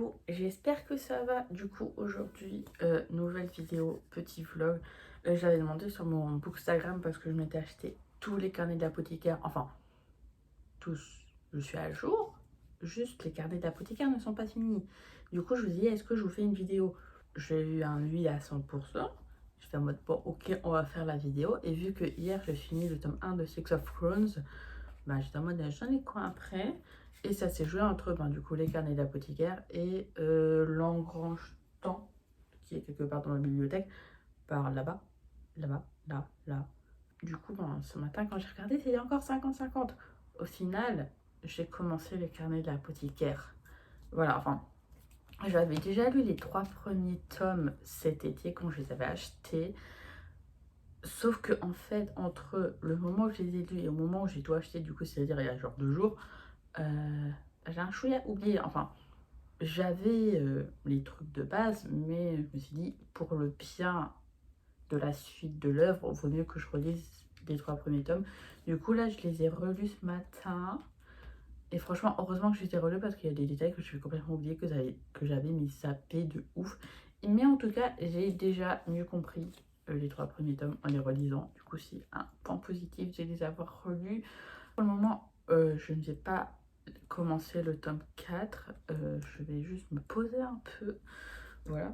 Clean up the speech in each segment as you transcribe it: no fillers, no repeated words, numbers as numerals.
coucou, j'espère que ça va. Du coup, aujourd'hui, nouvelle vidéo, petit vlog. J'avais demandé sur mon Bookstagram parce que je m'étais acheté tous les carnets de l'apothicaire. Enfin, tous, je suis à jour. Juste les carnets de l'apothicaire ne sont pas finis. Du coup, je vous dis, est-ce que je vous fais une vidéo? J'ai eu un oui à 100%. J'étais en mode, bon, ok, on va faire la vidéo. Et vu que hier, j'ai fini le tome 1 de Six of Crones, bah, j'étais en mode j'en ai quoi après. Et ça s'est joué entre du coup les carnets d'apothicaire et l'engrange-temps qui est quelque part dans la bibliothèque par là-bas, là-bas, là. Du coup, ce matin quand j'ai regardé, c'était encore 50-50. Au final, j'ai commencé les carnets de l'apothicaire. Voilà, enfin, j'avais déjà lu les 3 premiers tomes cet été quand je les avais achetés. Sauf que en fait, entre le moment où je les ai lus et au moment où j'ai tout acheté, du coup, c'est-à-dire il y a genre 2 jours, j'ai un chouïa oublié. Enfin, j'avais les trucs de base, mais je me suis dit, pour le bien de la suite de l'œuvre, il vaut mieux que je relise les 3 premiers tomes. Du coup, là, je les ai relus ce matin. Et franchement, heureusement que je les ai relus parce qu'il y a des détails que je vais complètement oublier que j'avais mis zappé de ouf. Mais en tout cas, j'ai déjà mieux compris les 3 premiers tomes en les relisant. Du coup, c'est un point positif de les avoir relus. Pour le moment, je ne vais pas commencer le tome 4. Je vais juste me poser un peu. Voilà.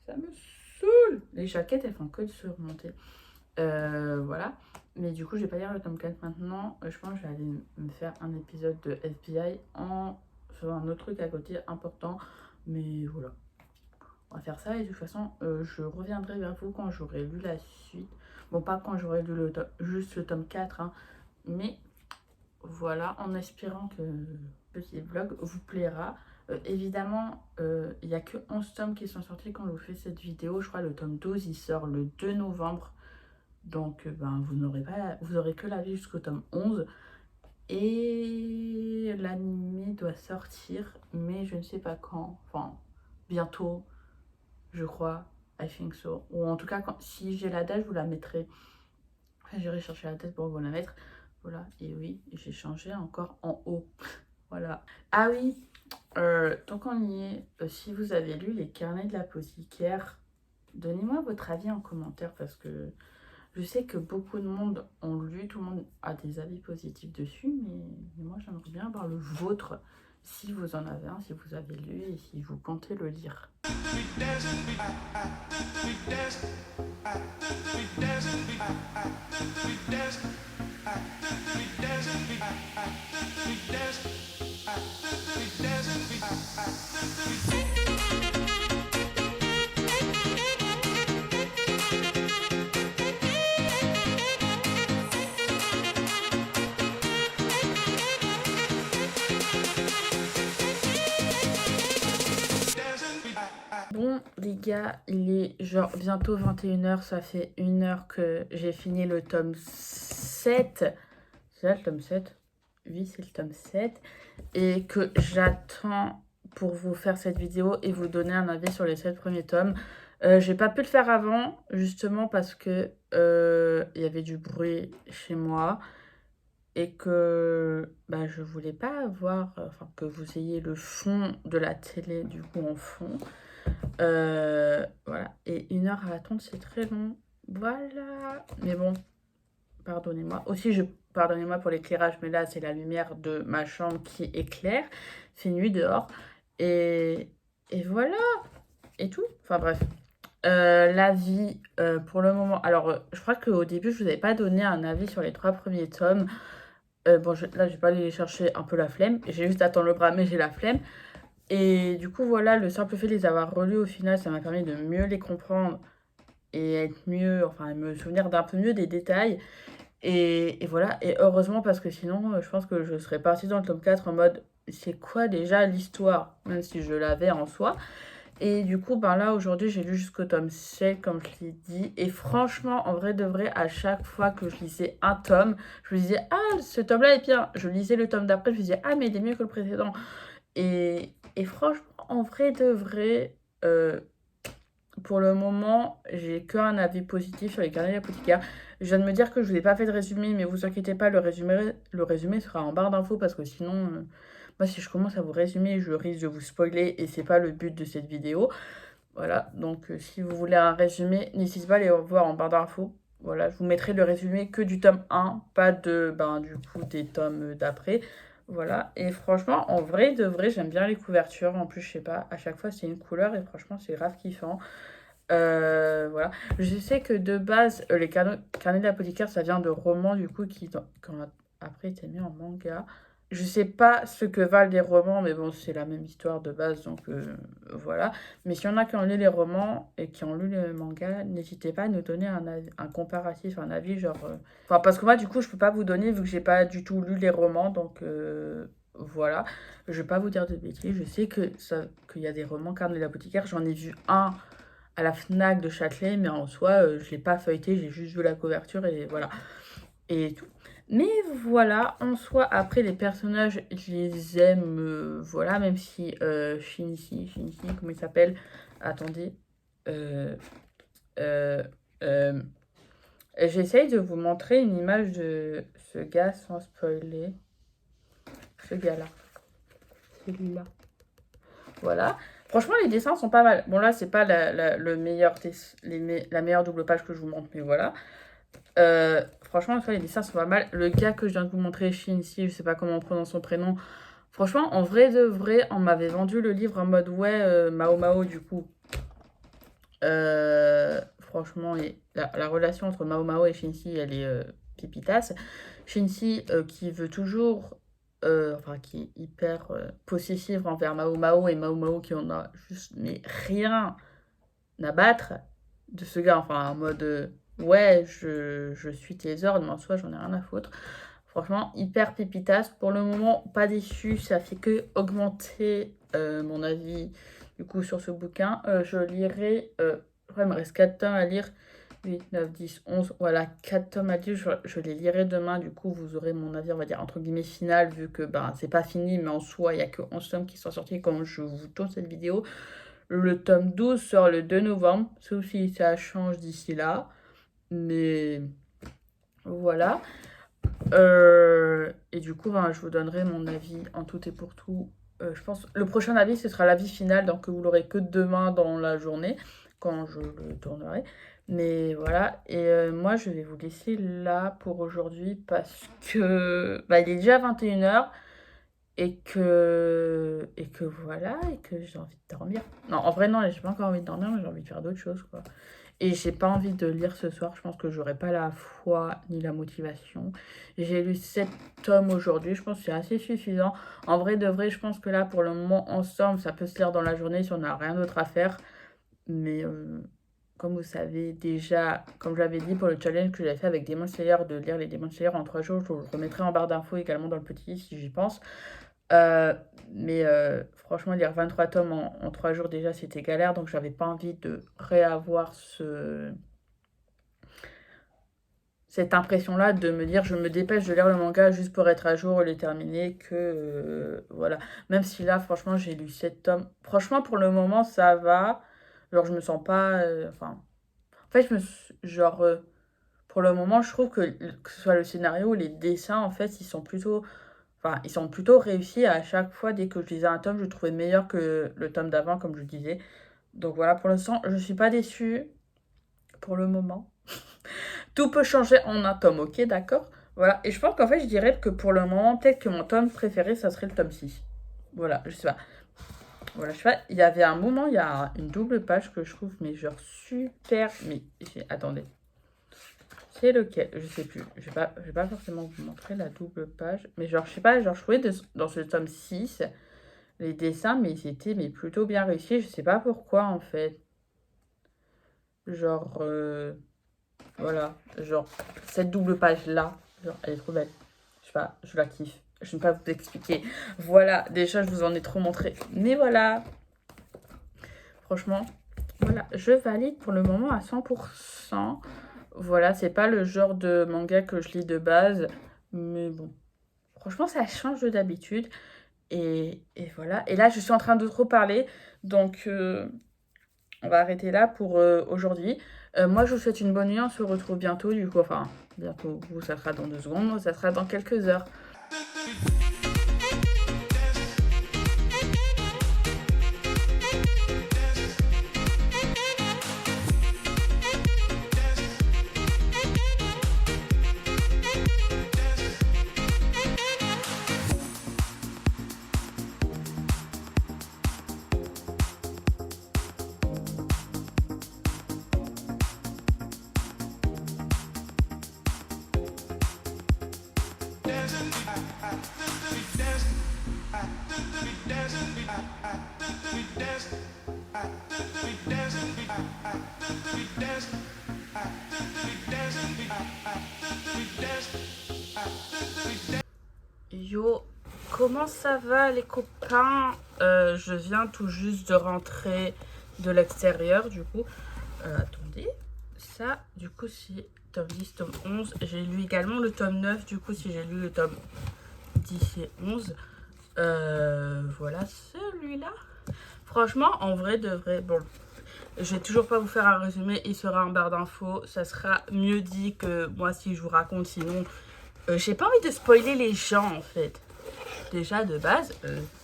Ça me saoule. Les jaquettes, elles font que de se remonter. Voilà. Mais du coup, je vais pas lire le tome 4 maintenant. Je pense que je vais aller me faire un épisode de FBI en faisant un autre truc à côté important. Mais voilà. On va faire ça et de toute façon, je reviendrai vers vous quand j'aurai lu la suite. Bon, pas quand j'aurai lu juste le tome 4, hein, mais voilà, en espérant que le petit vlog vous plaira. Évidemment, il n'y a que 11 tomes qui sont sortis quand je vous fais cette vidéo. Je crois le tome 12, il sort le 2 novembre. Donc, vous aurez que la vie jusqu'au tome 11. Et l'anime doit sortir, mais je ne sais pas quand. Enfin, bientôt, je crois. I think so. Ou en tout cas, si j'ai la date, je vous la mettrai. Enfin, j'irai chercher la date pour vous la mettre. Voilà, et oui, j'ai changé encore en haut. Voilà. Ah oui, donc on y est. Si vous avez lu les carnets de l'apothicaire, donnez-moi votre avis en commentaire parce que je sais que beaucoup de monde ont lu, tout le monde a des avis positifs dessus, mais moi j'aimerais bien avoir le vôtre si vous en avez un, si vous avez lu et si vous comptez le lire. Bon les gars, il est genre bientôt 21h, ça fait 1 heure que j'ai fini le tome 7. C'est là le tome 7? Oui, c'est le tome 7. Et que j'attends pour vous faire cette vidéo et vous donner un avis sur les 7 premiers tomes. J'ai pas pu le faire avant, justement parce que y avait du bruit chez moi. Et que je voulais pas avoir, enfin que vous ayez le fond de la télé du coup en fond. Voilà, et 1 heure à attendre, c'est très long. Voilà, mais bon, pardonnez-moi. Aussi, pardonnez-moi pour l'éclairage, mais là, c'est la lumière de ma chambre qui éclaire. C'est nuit dehors. Et voilà, et tout. Enfin bref. L'avis, pour le moment... Alors, je crois qu'au début, je vous avais pas donné un avis sur les 3 premiers tomes. Bon, là, je vais pas aller chercher un peu la flemme. J'ai juste attendre le bras, mais j'ai la flemme. Et du coup, voilà, le simple fait de les avoir relus au final, ça m'a permis de mieux les comprendre et être mieux, enfin, me souvenir d'un peu mieux des détails. Et voilà, et heureusement parce que sinon, je pense que je serais partie dans le tome 4 en mode, c'est quoi déjà l'histoire? Même si je l'avais en soi. Et du coup, là, aujourd'hui, j'ai lu jusqu'au tome 7, comme je l'ai dit. Et franchement, en vrai de vrai, à chaque fois que je lisais un tome, je me disais, ah, ce tome-là est bien. Je lisais le tome d'après, je me disais, ah, mais il est mieux que le précédent. Et franchement, en vrai de vrai, pour le moment, j'ai qu'un avis positif sur les carnets d'apothicaire. Je viens de me dire que je vous ai pas fait de résumé, mais vous inquiétez pas, le résumé sera en barre d'infos parce que sinon, moi, si je commence à vous résumer, je risque de vous spoiler et c'est pas le but de cette vidéo. Voilà, donc si vous voulez un résumé, n'hésitez pas à aller voir en barre d'infos. Voilà, je vous mettrai le résumé que du tome 1, pas de, du coup, des tomes d'après. Voilà, et franchement, en vrai, de vrai, j'aime bien les couvertures. En plus, je sais pas, à chaque fois, c'est une couleur et franchement, c'est grave kiffant. Voilà. Je sais que de base, les carnets d'apothicaire, ça vient de romans, du coup, qui ont après été mis en manga. Je sais pas ce que valent les romans, mais bon, c'est la même histoire de base, donc voilà. Mais s'il y en a qui ont lu les romans et qui ont lu le manga, n'hésitez pas à nous donner un comparatif, un avis, genre... Enfin, parce que moi, du coup, je peux pas vous donner, vu que j'ai pas du tout lu les romans, donc voilà. Je vais pas vous dire de bêtises. Je sais qu'il y a des romans carnets d'apothicaire. J'en ai vu un à la Fnac de Châtelet, mais en soi, je ne l'ai pas feuilleté, j'ai juste vu la couverture et voilà. Et tout. Mais voilà, en soi, après, les personnages, je les aime, voilà, même si Shinichi, comment il s'appelle? Attendez. Euh, euh, euh, J'essaye de vous montrer une image de ce gars sans spoiler. Ce gars-là. Celui-là. Voilà. Franchement, les dessins sont pas mal. Bon, là, c'est pas le meilleur la meilleure double page que je vous montre, mais voilà. Franchement, les dessins sont pas mal. Le gars que je viens de vous montrer, Shinji, je sais pas comment on prononce son prénom. Franchement, en vrai de vrai, on m'avait vendu le livre en mode ouais, Mao Mao, du coup. Franchement, la relation entre Mao Mao et Shinji, elle est pépitasse. Shinji qui veut toujours, enfin qui est hyper possessif envers Mao Mao et Mao Mao qui en a juste mais rien à battre de ce gars. Enfin, en mode ouais, je suis tes ordres, mais en soi, j'en ai rien à foutre. Franchement, hyper pépitas. Pour le moment, pas déçu. Ça fait que augmenter mon avis du coup sur ce bouquin. Je lirai. Il me reste 4 tomes à lire. 8, 9, 10, 11. Voilà, 4 tomes à lire. Je les lirai demain. Du coup, vous aurez mon avis, on va dire, entre guillemets, final. Vu que c'est pas fini, mais en soi, il n'y a que 11 tomes qui sont sortis quand je vous tourne cette vidéo. Le tome 12 sort le 2 novembre. Sauf si ça change d'ici là. Mais voilà. Et du coup, je vous donnerai mon avis en tout et pour tout. Je pense le prochain avis, ce sera l'avis final, donc vous l'aurez que demain dans la journée, quand je le tournerai. Mais voilà, et moi, je vais vous laisser là pour aujourd'hui parce que il est déjà 21h et que voilà, et que j'ai envie de dormir. Non, en vrai, non, j'ai pas encore envie de dormir, mais j'ai envie de faire d'autres choses, quoi. Et j'ai pas envie de lire ce soir, je pense que j'aurai pas la foi ni la motivation. J'ai lu 7 tomes aujourd'hui, je pense que c'est assez suffisant. En vrai de vrai, je pense que là, pour le moment, ensemble, ça peut se lire dans la journée si on n'a rien d'autre à faire. Mais comme vous savez déjà, comme je l'avais dit pour le challenge que j'avais fait avec Demon Slayer, de lire les Demon Slayer en 3 jours, je vous le remettrai en barre d'infos également dans le petit si j'y pense. Mais franchement, lire 23 tomes en 3 jours déjà, c'était galère. Donc, j'avais pas envie de réavoir cette impression-là de me dire je me dépêche de lire le manga juste pour être à jour et les terminer. Voilà. Même si là, franchement, j'ai lu 7 tomes. Franchement, pour le moment, ça va. Genre, je me sens pas. Enfin. En fait, pour le moment, je trouve que ce soit le scénario ou les dessins, en fait, ils sont plutôt réussis à chaque fois. Dès que je lisais un tome, je le trouvais meilleur que le tome d'avant, comme je disais. Donc voilà, pour l'instant, je ne suis pas déçue pour le moment. Tout peut changer en un tome, ok, d'accord? Voilà, et je pense qu'en fait, je dirais que pour le moment, peut-être que mon tome préféré, ça serait le tome 6. Voilà, je sais pas. Voilà, je sais pas, il y avait un moment, il y a une double page que je trouve, mais genre super... Mais, attendez. C'est lequel? Je sais plus. Je vais pas forcément vous montrer la double page. Mais genre, je sais pas, genre, je trouvais dans ce tome 6, les dessins, mais ils étaient plutôt bien réussis. Je sais pas pourquoi, en fait. Genre, voilà. Genre, cette double page-là, genre, elle est trop belle. Je sais pas, je la kiffe. Je ne vais pas vous expliquer. Voilà, déjà, je vous en ai trop montré. Mais voilà. Franchement, voilà. Je valide pour le moment à 100%. Voilà, c'est pas le genre de manga que je lis de base. Mais bon. Franchement, ça change de d'habitude. Et voilà. Et là, je suis en train de trop parler. Donc, on va arrêter là pour aujourd'hui. Moi, je vous souhaite une bonne nuit. On se retrouve bientôt, du coup. Enfin, bientôt, vous, ça sera dans 2 secondes. Moi, ça sera dans quelques heures. Yo, comment ça va les copains? Je viens tout juste de rentrer de l'extérieur, du coup. Attendez, ça, du coup, c'est tome 10, tome 11. J'ai lu également le tome 9, du coup, si j'ai lu le tome 10 et 11. Voilà celui-là. Franchement, en vrai de vrai, bon, je vais toujours pas vous faire un résumé, il sera en barre d'infos. Ça sera mieux dit que moi si je vous raconte, sinon j'ai pas envie de spoiler les gens en fait. Déjà de base,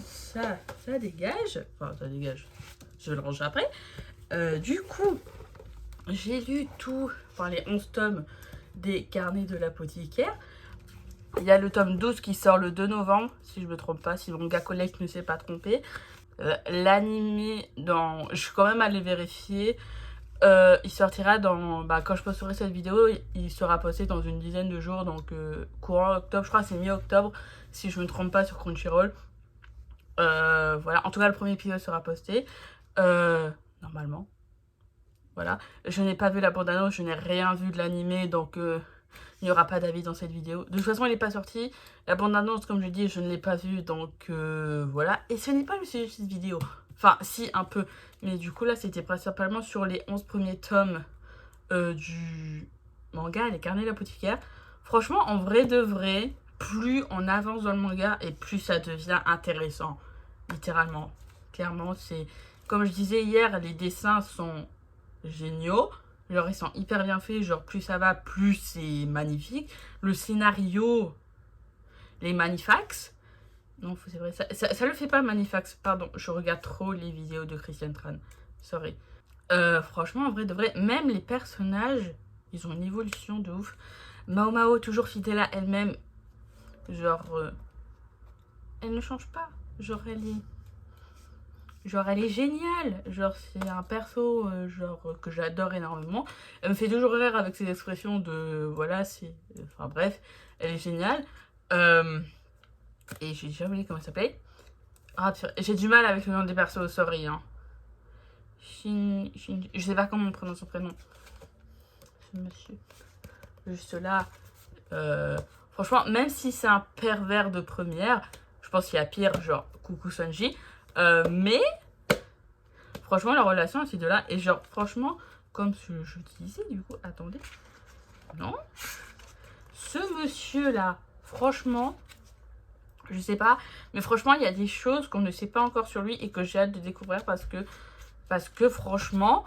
ça dégage. Enfin, ça dégage. Je vais le ranger après. Du coup, j'ai lu tout, enfin les 11 tomes des carnets de l'apothicaire. Il y a le tome 12 qui sort le 2 novembre, si je me trompe pas, si mon gars collègue ne s'est pas trompé. L'animé, je suis quand même allée vérifier. Il sortira dans... quand je posterai cette vidéo, il sera posté dans une dizaine de jours. Donc courant octobre, je crois que c'est mi-octobre, si je me trompe pas, sur Crunchyroll. Voilà, en tout cas le premier épisode sera posté. Normalement. Voilà. Je n'ai pas vu la bande-annonce, je n'ai rien vu de l'animé, donc il n'y aura pas d'avis dans cette vidéo. De toute façon, il n'est pas sorti. La bande-annonce, comme je dis, je ne l'ai pas vue, donc voilà. Et ce n'est pas le sujet de cette vidéo. Enfin, si, un peu. Mais du coup, là, c'était principalement sur les 11 premiers tomes du manga, les carnets de l'apothicaire. Franchement, en vrai de vrai, plus on avance dans le manga et plus ça devient intéressant. Littéralement. Clairement, c'est... Comme je disais hier, les dessins sont géniaux. Genre, ils sont hyper bien faits. Genre, plus ça va, plus c'est magnifique. Le scénario, les Manifax. Non, c'est vrai, ça le fait pas, Manifax. Pardon, je regarde trop les vidéos de Christian Tran. Sorry. Franchement, en vrai de vrai, même les personnages, ils ont une évolution de ouf. Mao Mao, toujours fidèle à elle-même. Genre, elle ne change pas. Genre, elle est géniale. Genre, c'est un perso que j'adore énormément. Elle me fait toujours rire avec ses expressions de... Voilà, c'est... Enfin bref, elle est géniale. Et j'ai jamais oublié comment elle s'appelait. Ah, j'ai du mal avec le nom des persos, sorry. Hein. Je sais pas comment on prononce son prénom. Ce monsieur. Juste là. Franchement, même si c'est un pervers de première, je pense qu'il y a pire, genre coucou Sanji. Mais franchement, la relation à ces deux-là, et genre, franchement, comme je disais, du coup, attendez. Non. Ce monsieur-là, franchement, je sais pas, mais franchement, il y a des choses qu'on ne sait pas encore sur lui et que j'ai hâte de découvrir parce que franchement,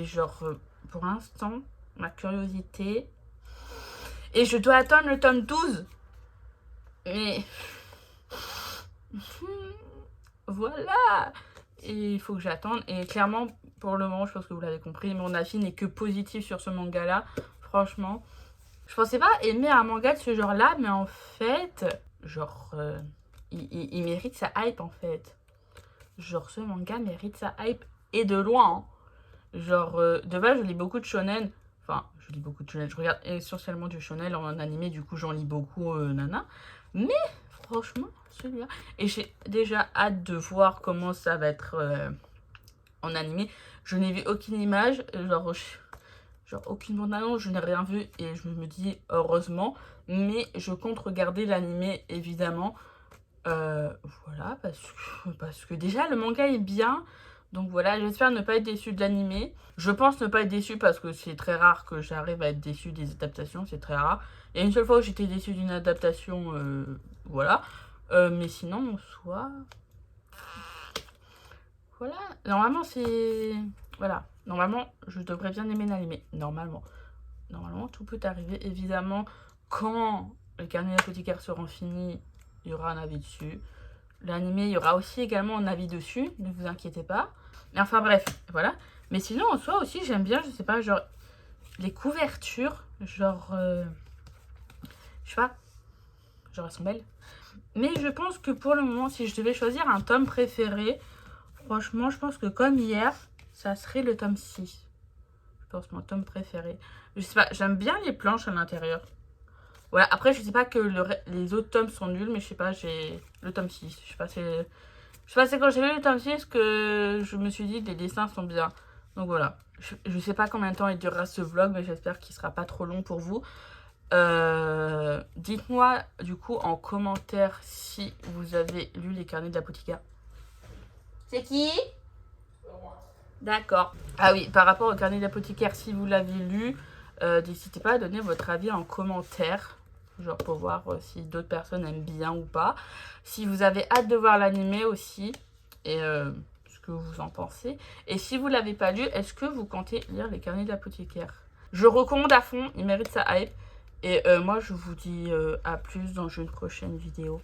genre, pour l'instant, ma curiosité... Et je dois attendre le tome 12. Mais... Voilà. Et il faut que j'attende. Et clairement, pour le moment, je pense que vous l'avez compris, mon avis n'est que positif sur ce manga-là. Franchement, je pensais pas aimer un manga de ce genre-là, mais en fait, genre, il mérite sa hype, en fait. Genre, ce manga mérite sa hype, et de loin. Hein. Genre, de base, je lis beaucoup de shonen. Enfin, je lis beaucoup de shonen. Je regarde essentiellement du shonen en animé, du coup, j'en lis beaucoup, nana. Mais, franchement, celui-là... Et j'ai déjà hâte de voir comment ça va être en animé. Je n'ai vu aucune image, genre aucune bande-annonce, je n'ai rien vu. Et je me dis, heureusement. Mais je compte regarder l'animé, évidemment. Voilà, parce que déjà, le manga est bien. Donc voilà, j'espère ne pas être déçue de l'animé. Je pense ne pas être déçue parce que c'est très rare que j'arrive à être déçue des adaptations, c'est très rare. Il y a une seule fois où j'étais déçue d'une adaptation, voilà. Mais sinon, en soi... Voilà, normalement c'est... Voilà, normalement, je devrais bien aimer l'animé. Normalement, tout peut arriver. Évidemment, quand les carnets d'apothicaire seront finis, il y aura un avis dessus. L'animé, il y aura aussi également un avis dessus, ne vous inquiétez pas. Mais enfin bref, voilà. Mais sinon, en soi aussi, j'aime bien, je sais pas, genre, les couvertures, genre, je sais pas, genre, elles sont belles. Mais je pense que pour le moment, si je devais choisir un tome préféré, franchement, je pense que comme hier, ça serait le tome 6. Je pense mon tome préféré. Je sais pas, j'aime bien les planches à l'intérieur. Voilà, après, je sais pas que les autres tomes sont nuls, mais je sais pas, j'ai le tome 6. Je sais pas, c'est quand j'ai lu le tome 6 que je me suis dit les dessins sont bien. Donc voilà, je sais pas combien de temps il durera ce vlog, mais j'espère qu'il sera pas trop long pour vous. Dites-moi du coup en commentaire si vous avez lu les carnets de l'apothicaire. C'est qui? D'accord. Ah oui, par rapport au carnet de l'apothicaire, si vous l'avez lu, n'hésitez pas à donner votre avis en commentaire. Genre pour voir si d'autres personnes aiment bien ou pas. Si vous avez hâte de voir l'animé aussi. Et ce que vous en pensez. Et si vous ne l'avez pas lu, est-ce que vous comptez lire les carnets de l'apothicaire? Je recommande à fond, il mérite sa hype. Et moi, je vous dis à plus dans une prochaine vidéo.